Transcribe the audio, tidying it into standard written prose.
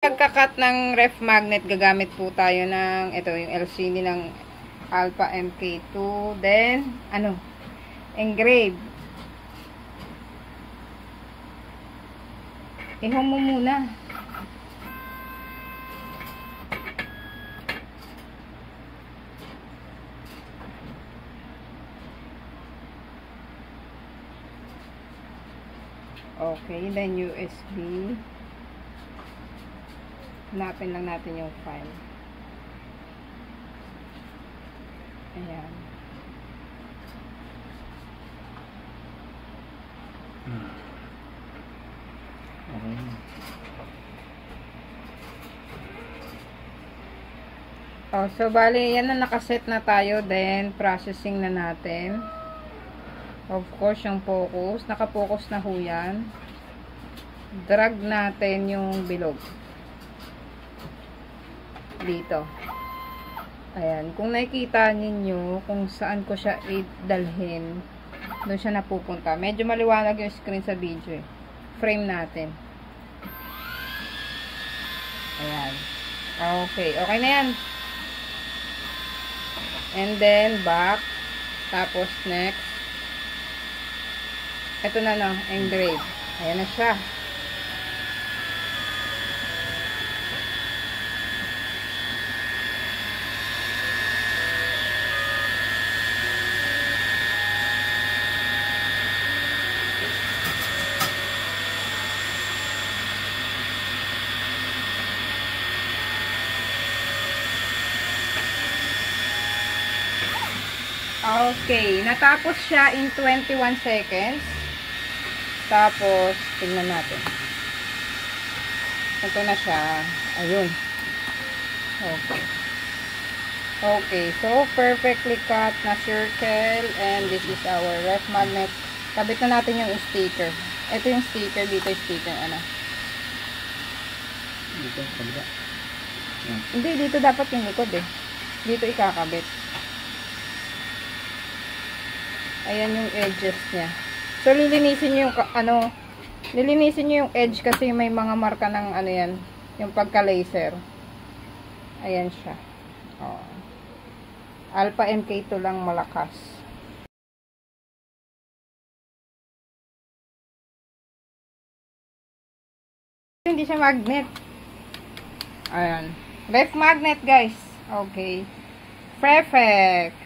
Pagkakat ng ref magnet, gagamit po tayo ng, ito yung LCD ng Alpha MK2. Then, engrave. Ihong mo muna. Okay, then USB. Hanapin lang natin yung file. Ayan. Okay. Oh, so bali, yan na nakaset na tayo. Then, processing na natin. Of course, yung focus. Naka-focus na ho yan. Drag natin yung bilog. Dito. Ayan. Kung nakikita ninyo kung saan ko siya idalhin, doon siya napupunta. Medyo maliwanag yung screen sa video eh. Frame natin. Ayan. Okay. Okay na yan. And then, back. Tapos, next. Ito na no, engrave. Ayan na siya. Okay, natapos siya in 21 seconds. Tapos, tingnan natin. Ito na siya. Ayun. Okay. Okay, so perfectly cut na circle and this is our ref magnet. Kabit na natin yung sticker. Ito yung sticker, dito yung sticker, Dito, kabila. Hindi, dito dapat yung likod eh. Dito ikakabit. Ayan yung edges niya. So, lilinisin nyo yung, lilinisin nyo yung edge kasi may mga marka ng, yan, yung pagka-laser. Ayan siya. Oh. Alpha MK2 lang malakas. Hindi siya magnet. Ayan. Ref magnet, guys. Okay. Perfect.